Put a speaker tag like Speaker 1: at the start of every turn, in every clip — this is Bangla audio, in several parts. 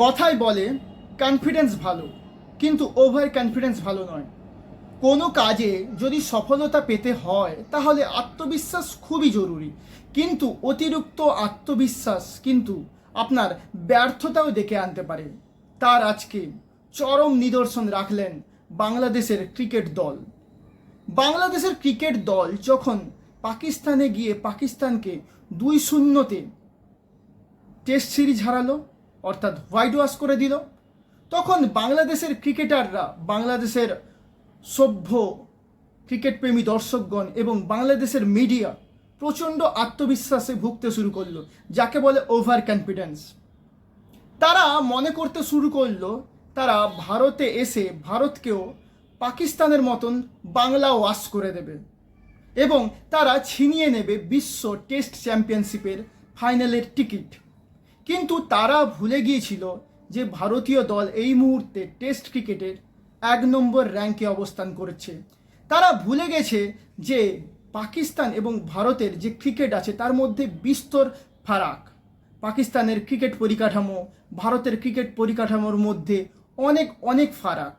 Speaker 1: কথায় বলে কনফিডেন্স ভালো, কিন্তু ওভার কনফিডেন্স ভালো নয়। কোনো কাজে যদি সফলতা পেতে হয় তাহলে আত্মবিশ্বাস খুবই জরুরি, কিন্তু অতিরিক্ত আত্মবিশ্বাস কিন্তু আপনার ব্যর্থতাও ডেকে আনতে পারে। তার আজকে চরম নিদর্শন রাখলেন বাংলাদেশের ক্রিকেট দল। বাংলাদেশের ক্রিকেট দল যখন পাকিস্তানে গিয়ে পাকিস্তানকে 2-0 টেস্ট সিরিজ হারালো, অর্থাৎ হোয়াইট ওয়াশ করে দিল, তখন বাংলাদেশের ক্রিকেটাররা, বাংলাদেশের সভ্য ক্রিকেটপ্রেমী দর্শকগণ এবং বাংলাদেশের মিডিয়া প্রচণ্ড আত্মবিশ্বাসে ভুগতে শুরু করলো, যাকে বলে ওভার কনফিডেন্স। তারা মনে করতে শুরু করলো তারা ভারতে এসে ভারতকেও পাকিস্তানের মতন বাংলা ওয়াশ করে দেবে এবং তারা ছিনিয়ে নেবে বিশ্ব টেস্ট চ্যাম্পিয়নশিপের ফাইনালের টিকিট। কিন্তু তারা ভুলে গিয়েছিল যে ভারতীয় দল এই মুহূর্তে টেস্ট ক্রিকেটের 1 নম্বর র্যাঙ্কে অবস্থান করছে। তারা ভুলে গেছে যে পাকিস্তান এবং ভারতের যে ক্রিকেট আছে তার মধ্যে বিস্তর ফারাক। পাকিস্তানের ক্রিকেট পরিকাঠামো ভারতের ক্রিকেট পরিকাঠামোর মধ্যে অনেক অনেক ফারাক।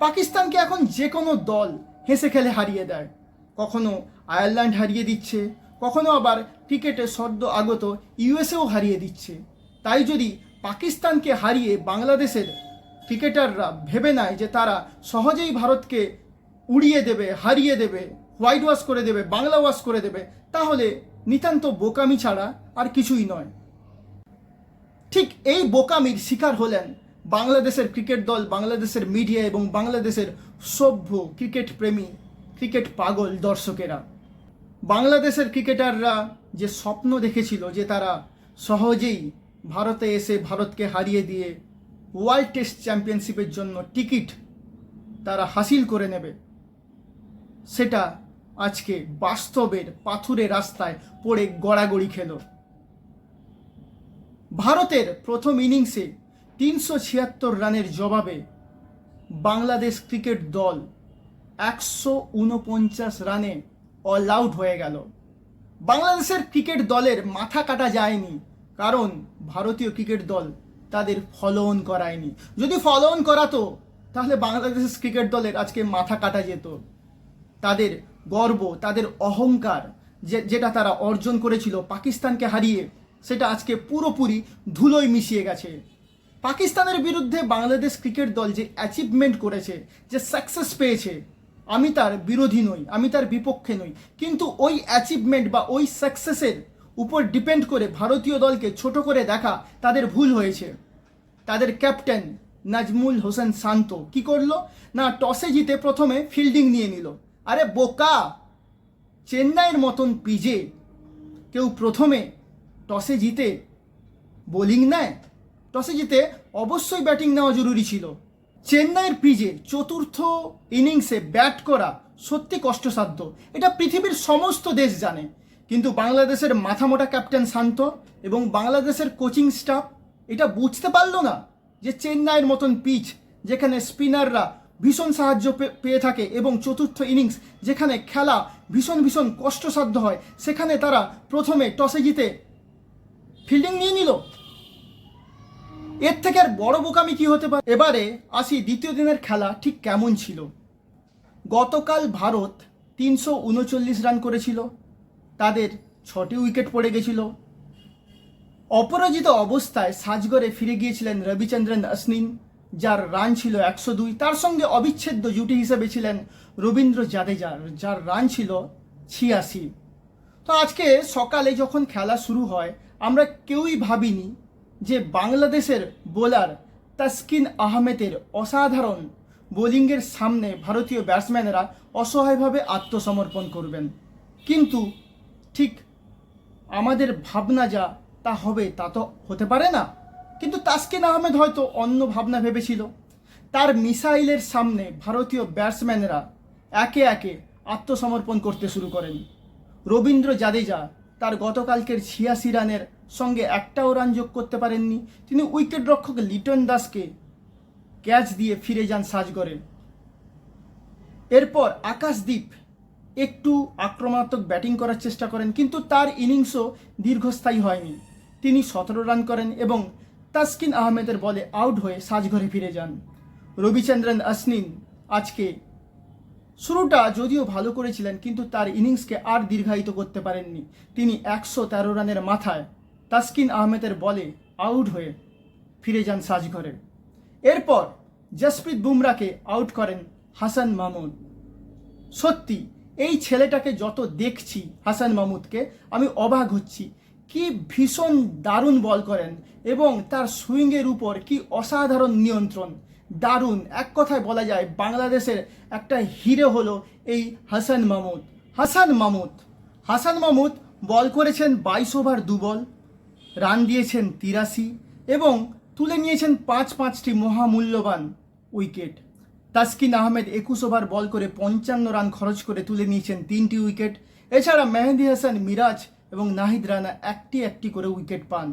Speaker 1: পাকিস্তানকে এখন যে কোনো দল হেসে খেলে হারিয়ে দেয়, কখনো আয়ারল্যান্ড হারিয়ে দিচ্ছে, কখনো আবার ক্রিকেটে সদ্য আগত ইউএসএও হারিয়ে দিচ্ছে। তাই যদি পাকিস্তানকে হারিয়ে বাংলাদেশের ক্রিকেটাররা ভেবে নেয় যে তারা সহজেই ভারতকে উড়িয়ে দেবে, হারিয়ে দেবে, হোয়াইট ওয়াশ করে দেবে, বাংলা ওয়াশ করে দেবে, তাহলে নিতান্ত বোকামি ছাড়া আর কিছুই নয়। ঠিক এই বোকামির শিকার হলেন বাংলাদেশের ক্রিকেট দল, বাংলাদেশের মিডিয়া এবং বাংলাদেশের সভ্য ক্রিকেট প্রেমী, ক্রিকেট পাগল দর্শকেরা। বাংলাদেশের ক্রিকেটাররা যে স্বপ্ন দেখেছিল যে তারা সহজেই ভারতে এসে ভারতকে হারিয়ে দিয়ে ওয়ার্ল্ড টেস্ট চ্যাম্পিয়নশিপের জন্য টিকিট তারা হাসিল করে নেবে, সেটা আজকে বাস্তবের পাথুরে রাস্তায় পড়ে গড়াগড়ি খেল। ভারতের প্রথম ইনিংসে 376 রানের জবাবে বাংলাদেশ ক্রিকেট দল 149 রানে অল আউট হয়ে গেল। বাংলাদেশের ক্রিকেট দলের মাথা কাটা যায়নি, কারণ ভারতীয় ক্রিকেট দল তাদের ফলো অন করায়নি। যদি ফলো অন করাতো তাহলে বাংলাদেশের ক্রিকেট দলের আজকে মাথা কাটা যেত। তাদের গর্ব, তাদের অহংকার যেটা তারা অর্জন করেছিল পাকিস্তানকে হারিয়ে, সেটা আজকে পুরোপুরি ধুলোয় মিশিয়ে গেছে। পাকিস্তানের বিরুদ্ধে বাংলাদেশ ক্রিকেট দল যে অ্যাচিভমেন্ট করেছে, যে সাকসেস পেয়েছে, আমি তার বিরোধী নই, আমি তার বিপক্ষে নই, কিন্তু ওই অ্যাচিভমেন্ট বা ওই সাকসেসের উপর ডিপেন্ড করে ভারতীয় দলকে ছোট করে দেখা তাদের ভুল হয়েছে। তাদের ক্যাপ্টেন নাজমুল হোসেন শান্ত কি করলো না, টসে জিতে প্রথমে ফিল্ডিং নিয়ে নিল। আরে বোকা, চেন্নাইয়ের মতন পিজে কেউ প্রথমে টসে জিতে বোলিং নেয়? টসে জিতে অবশ্যই ব্যাটিং নেওয়া জরুরি ছিল। চেন্নাইয়ের পিজে চতুর্থ ইনিংসে ব্যাট করা সত্যি কষ্টসাধ্য, এটা পৃথিবীর সমস্ত দেশ জানে। কিন্তু বাংলাদেশের মাথামোটা ক্যাপ্টেন শান্ত এবং বাংলাদেশের কোচিং স্টাফ এটা বুঝতে পারলো না যে চেন্নাইয়ের মতন পিচ, যেখানে স্পিনাররা ভীষণ সাহায্য পেয়ে থাকে এবং চতুর্থ ইনিংস যেখানে খেলা ভীষণ ভীষণ কষ্টসাধ্য হয়, সেখানে তারা প্রথমে টসে জিতে ফিল্ডিং নিয়ে নিল। এর থেকে আর বড় বোকামি কি হতে পারে? এবারে আসি দ্বিতীয় দিনের খেলা ঠিক কেমন ছিল। গতকাল ভারত 339 রান করেছিল, তাদের 6টি উইকেট পড়ে গেছিল। অপরাজিত অবস্থায় সাজগড়ে ফিরে গিয়েছিলেন রবিচন্দ্রন অশ্বিন, যার রান ছিল 102। তার সঙ্গে অবিচ্ছেদ্য জুটি হিসেবে ছিলেন রবীন্দ্র জাদেজা, যার রান ছিল 86। তো আজকে সকালে যখন খেলা শুরু হয় আমরা কেউই ভাবিনি যে বাংলাদেশের বোলার তাসকিন আহমেদের অসাধারণ বোলিংয়ের সামনে ভারতীয় ব্যাটসম্যানেরা অসহায়ভাবে আত্মসমর্পণ করবেন। কিন্তু ঠিক আমাদের ভাবনা যা তা হবে তা তো হতে পারে না। কিন্তু তাসকিন আহমেদ হয়তো অন্য ভাবনা ভেবেছিল। তার মিসাইলের সামনে ভারতীয় ব্যাটসম্যানেরা একে একে আত্মসমর্পণ করতে শুরু করেন। রবীন্দ্র জাদেজা তার গতকালকের 86 রানের সঙ্গে একটাও রান যোগ করতে পারেননি। তিনি উইকেট রক্ষক লিটন দাসকে ক্যাচ দিয়ে ফিরে যান সাজগড়ে। এরপর আকাশদীপ একটু আক্রমণাত্মক ব্যাটিং করার চেষ্টা করেন, কিন্তু তার ইনিংসও দীর্ঘস্থায়ী হয়নি। তিনি 17 রান করেন এবং তাসকিন আহমেদের বলে আউট হয়ে সাজঘরে ফিরে যান। রবিচন্দ্রন অশ্বিন আজকে শুরুটা যদিও ভালো করেছিলেন, কিন্তু তার ইনিংসকে আর দীর্ঘায়িত করতে পারেননি। তিনি 113 রানের মাথায় তাসকিন আহমেদের বলে আউট হয়ে ফিরে যান সাজঘরে। এরপর জসপ্রীত বুমরাকে আউট করেন হাসান মাহমুদ। সত্যি এই ছেলেটাকে যত দেখছি, হাসান মাহমুদকে, আমি অবাক হচ্ছি। কি ভীষণ দারুণ বল করেন এবং তার সুইংয়ের উপর কি অসাধারণ নিয়ন্ত্রণ, দারুণ। এক কথায় বলা যায় বাংলাদেশের একটা হিরো হলো এই হাসান মাহমুদ। হাসান মাহমুদ বল করেছেন 22 ওভার 2 বল, রান দিয়েছেন 83 এবং তুলে নিয়েছেন 5টি মহামূল্যবান উইকেট। তাসকিন আহমেদ 21 ওভার বল করে 55 রান খরচ করে তুলে নিয়েছেন 3টি উইকেট। এছাড়া মেহেদি হাসান মিরাজ এবং নাহিদ রানা একটি করে উইকেট পান।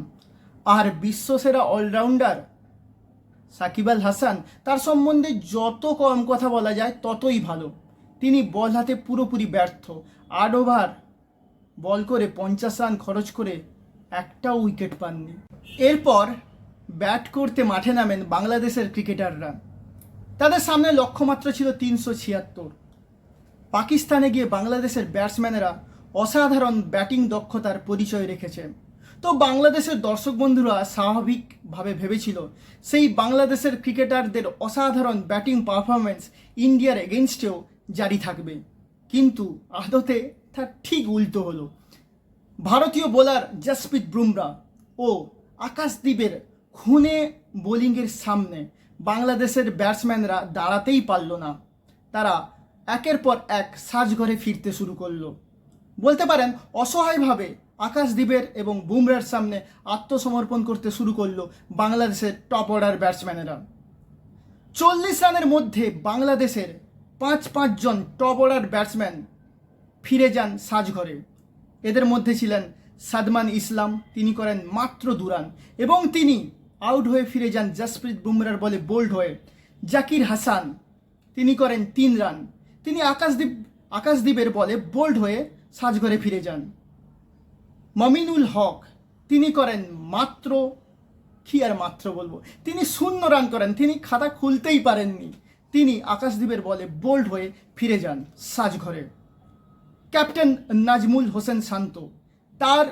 Speaker 1: আর বিশ্বসেরা অলরাউন্ডার সাকিব আল হাসান, তার সম্বন্ধে যত কম কথা বলা যায় ততই ভালো। তিনি বল হাতে পুরোপুরি ব্যর্থ। 8 ওভার বল করে 50 রান খরচ করে একটাও উইকেট পাননি। এরপর ব্যাট করতে মাঠে নামেন বাংলাদেশের ক্রিকেটাররা। তাদের সামনে লক্ষ্যমাত্রা ছিল 376। পাকিস্তানে গিয়ে বাংলাদেশের ব্যাটসম্যানেরা অসাধারণ ব্যাটিং দক্ষতার পরিচয় রেখেছে। তো বাংলাদেশের দর্শক বন্ধুরা স্বাভাবিকভাবে ভেবেছিল সেই বাংলাদেশের ক্রিকেটারদের অসাধারণ ব্যাটিং পারফরমেন্স ইন্ডিয়ার এগেনস্টেও জারি থাকবে, কিন্তু আদতে তার ঠিক উল্টো হলো। ভারতীয় বোলার জসপ্রীত বুমরা ও আকাশদীপের খুনে বোলিংয়ের সামনে বাংলাদেশের ব্যাটসম্যানরা দাঁড়াতেই পারল না। তারা একের পর এক সাজঘরে ফিরতে শুরু করলো। বলতে পারেন অসহায়ভাবে আকাশদীপের এবং বুমরার সামনে আত্মসমর্পণ করতে শুরু করলো বাংলাদেশের টপ অর্ডার ব্যাটসম্যানেরা। 40 রানের মধ্যে বাংলাদেশের 5 জন টপ অর্ডার ব্যাটসম্যান ফিরে যান সাজঘরে। এদের মধ্যে ছিলেন সাদমান ইসলাম, তিনি করেন মাত্র 2 রান এবং তিনি আউট হয়ে ফিরে যান জসপ্রীত বুমরার বলে বোল্ড হয়ে। জাকির হাসান, তিনি করেন 3 রান, তিনি আকাশদীপের বলে বোল্ড হয়ে সাজঘরে ফিরে যান। মমিনুল হক, তিনি করেন মাত্র তিনি 0 রান করেন, তিনি খাতা খুলতেই পারেননি। তিনি আকাশদীপের বলে বোল্ড হয়ে ফিরে যান সাজঘরে। ক্যাপ্টেন নাজমুল হোসেন শান্ত, তার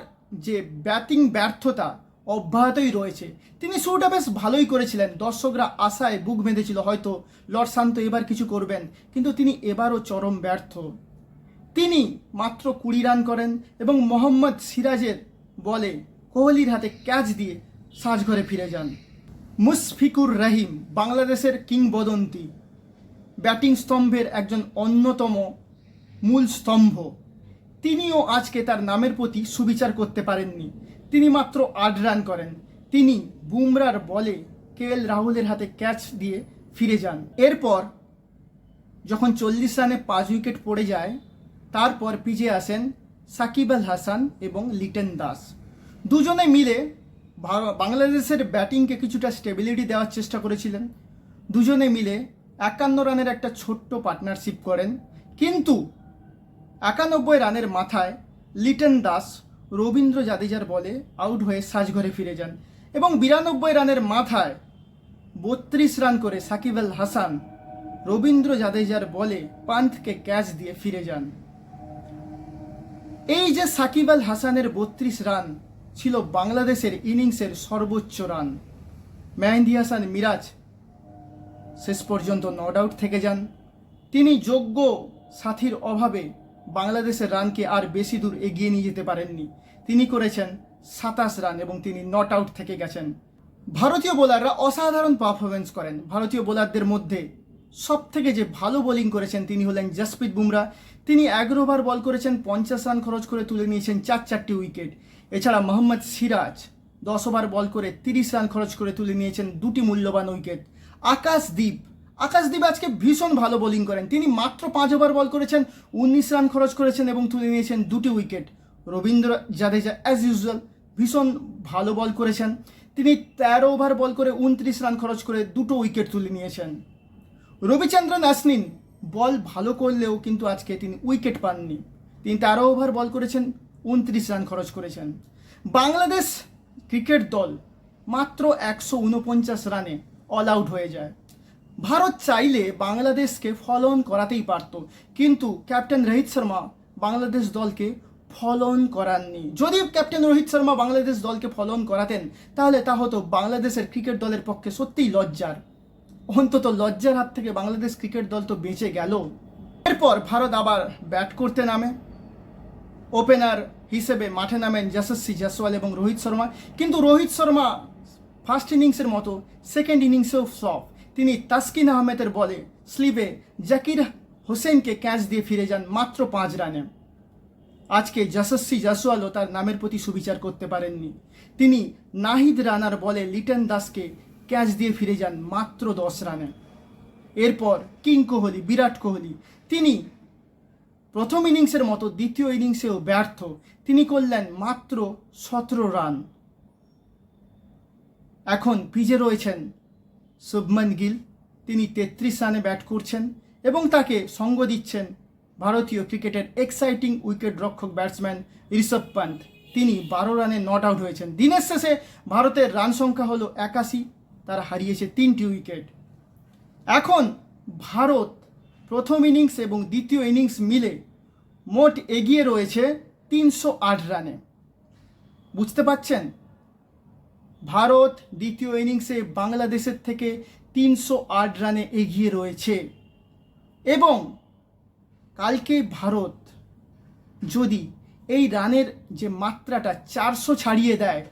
Speaker 1: যে ব্যাটিং ব্যর্থতা অব্যাহতই রয়েছে। তিনি শুরুটা বেশ ভালোই করেছিলেন, দর্শকরা আশায় বুক বেঁধেছিল হয়তো লর্ড শান্ত এবার কিছু করবেন, কিন্তু তিনি এবারও চরম ব্যর্থ। তিনি মাত্র 20 রান করেন এবং মোহাম্মদ সিরাজের বলে কোহলির হাতে ক্যাচ দিয়ে সাজঘরে ফিরে যান। মুশফিকুর রহিম, বাংলাদেশের কিংবদন্তি ব্যাটিং স্তম্ভের একজন অন্যতম মূল স্তম্ভ, তিনিও আজকে তার নামের প্রতি সুবিচার করতে পারেননি। তিনি মাত্র 8 রান করেন। তিনি বুমরার বলে কেএল রাহুলের হাতে ক্যাচ দিয়ে ফিরে যান। এরপর যখন 40 রানে 5 উইকেট পড়ে যায়, তারপর পিছে আসেন সাকিব আল হাসান এবং লিটন দাস। দুজনে মিলে বাংলাদেশের ব্যাটিংকে কিছুটা স্টেবিলিটি দেওয়ার চেষ্টা করেছিলেন। দুজনে মিলে 51 রানের একটা ছোট্ট পার্টনারশিপ করেন, কিন্তু 91 রানের মাথায় লিটন দাস রবীন্দ্র জাদেজার বলে আউট হয়ে সাজঘরে ফিরে যান এবং 92 রানের মাথায় 32 রান করে সাকিব আল হাসান রবীন্দ্র জাদেজার বলে পান্থকে ক্যাচ দিয়ে ফিরে যান। এই যে সাকিব আল হাসানের 32 রান ছিল বাংলাদেশের ইনিংসের সর্বোচ্চ রান। মেহেদি হাসান মিরাজ শেষ পর্যন্ত নট আউট থেকে যান। তিনি যোগ্য সাথীর অভাবে বাংলাদেশের রানকে আর বেশি দূর এগিয়ে নিয়ে যেতে পারেননি। তিনি করেছেন 27 রান এবং তিনি নট আউট থেকে গেছেন। ভারতীয় বোলাররা অসাধারণ পারফরমেন্স করেন। ভারতীয় বোলারদের মধ্যে সব থেকে যে ভালো বোলিং করেছেন তিনি হলেন জসপ্রীত বুমরা। তিনি 11 ওভার বল করেছেন, 50 রান খরচ করে তুলে নিয়েছেন 4টি উইকেট। এছাড়া মোহাম্মদ সিরাজ 10 ওভার বল করে 30 রান খরচ করে তুলে নিয়েছেন 2টি মূল্যবান উইকেট। আকাশদীপ আজকে ভীষণ ভালো বোলিং করেন। তিনি মাত্র 5 ওভার বল করেছেন, 19 রান খরচ করেছেন এবং তুলে নিয়েছেন 2টি wicket. Rabindra Jadeja as usual ভীষণ ভালো বল করেছেন। তিনি 13 ওভার বল করে 29 রান খরচ করে 2টো উইকেট তুলে নিয়েছেন। রবিচন্দ্রন অশ্বিন বল ভালো করলেও কিন্তু আজকে তিনি উইকেট পাননি। তিনি 13 ওভার বল করেছেন, 29 রান খরচ করেছেন। বাংলাদেশ ক্রিকেট দল মাত্র 149 রানে অল আউট হয়ে যায়। ভারত চাইলে বাংলাদেশকে ফলো অন করাতেই পারত, কিন্তু ক্যাপ্টেন রোহিত শর্মা বাংলাদেশ দলকে ফলো অন করাননি। যদি ক্যাপ্টেন রোহিত শর্মা বাংলাদেশ দলকে ফলো অন করাতেন তাহলে তা হতো বাংলাদেশের ক্রিকেট দলের পক্ষে সত্যিই লজ্জার। অন্তত লজ্জার হাত থেকে বাংলাদেশ ক্রিকেট দল তো বেঁচে গেল। এরপর ভারত আবার ব্যাট করতে নামে। ওপেনার হিসেবে মাঠে নামেন যশস্বী জয়সওয়াল এবং রোহিত শর্মা, কিন্তু রোহিত শর্মা ফার্স্ট ইনিংসের মতো সেকেন্ড ইনিংসেও ফ্লপ। তিনি তাসকিন আহমেদের বলে স্লিপে জাকির হোসেনকে ক্যাচ দিয়ে ফিরে যান মাত্র 5 রানে। আজকে যশস্বী জয়সওয়ালও তার নামের প্রতি সুবিচার করতে পারেননি। তিনি নাহিদ রানার বলে লিটন দাসকে ক্যাচ দিয়ে ফিরে যান মাত্র 10 রানে। এরপর কিং কোহলি, বিরাট কোহলি, তিনি প্রথম ইনিংসের মতো দ্বিতীয় ইনিংসেও ব্যর্থ। তিনি করলেন মাত্র 17 রান। এখন পিচে রয়েছেন শুভমন গিল, তিনি 33 রানে ব্যাট করছেন এবং তাকে সঙ্গ দিচ্ছেন ভারতীয় ক্রিকেটের এক্সাইটিং উইকেট রক্ষক ব্যাটসম্যান ঋষভ পান্ত। তিনি 12 রানে নট আউট হয়েছেন। দিনের শেষে ভারতের রান সংখ্যা হলো 81, তারা হারিয়েছে 3টি উইকেট। এখন ভারত প্রথম ইনিংস এবং দ্বিতীয় ইনিংস মিলে মোট এগিয়ে রয়েছে 308 রানে। বুঝতে পারছেন, ভারত দ্বিতীয় ইনিংসে বাংলাদেশের থেকে 308 রানে এগিয়ে রয়েছে এবং কালকে ভারত যদি এই রানের যে মাত্রাটা 400 ছাড়িয়ে দেয়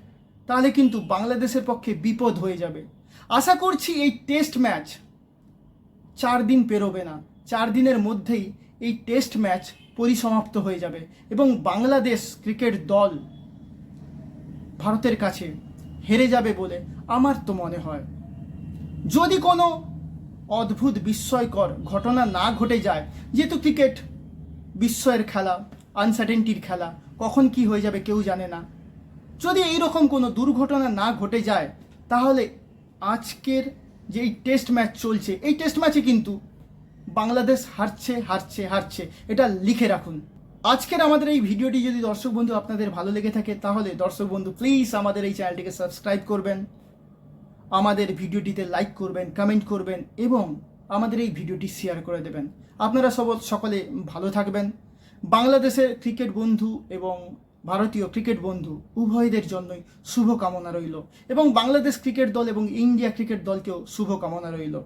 Speaker 1: তাহলে কিন্তু বাংলাদেশের পক্ষে বিপদ হয়ে যাবে। আশা করছি এই টেস্ট ম্যাচ 4 দিন পেরোবে না, 4 দিনের মধ্যেই এই টেস্ট ম্যাচ পরিসমাপ্ত হয়ে যাবে এবং বাংলাদেশ ক্রিকেট দল ভারতের কাছে হেরে যাবে বলে আমার তো মনে হয়। যদি কোনো অদ্ভুত বিস্ময়কর ঘটনা না ঘটে যায়, যেহেতু ক্রিকেট বিস্ময়ের খেলা, আনসার্টেনটির খেলা, কখন কি হয়ে যাবে কেউ জানে না। যদি এইরকম কোনো দুর্ঘটনা না ঘটে যায় তাহলে আজকের যে এই টেস্ট ম্যাচ চলছে, এই টেস্ট ম্যাচে কিন্তু বাংলাদেশ হারছে হারছে হারছে, এটা লিখে রাখুন। আজকের আমাদের এই ভিডিওটি যদি দর্শক বন্ধু আপনাদের ভালো লেগে থাকে তাহলে দর্শক বন্ধু প্লিজ আমাদের এই চ্যানেলটিকে সাবস্ক্রাইব করবেন, আমাদের ভিডিওটিতে লাইক করবেন, কমেন্ট করবেন এবং আমাদের এই ভিডিওটি শেয়ার করে দেবেন। আপনারা সকলে ভালো থাকবেন। বাংলাদেশের ক্রিকেট বন্ধু এবং ভারতীয় ক্রিকেট বন্ধু উভয়দের জন্যই শুভকামনা রইল এবং বাংলাদেশ ক্রিকেট দল এবং ইন্ডিয়া ক্রিকেট দলকেও শুভকামনা রইল।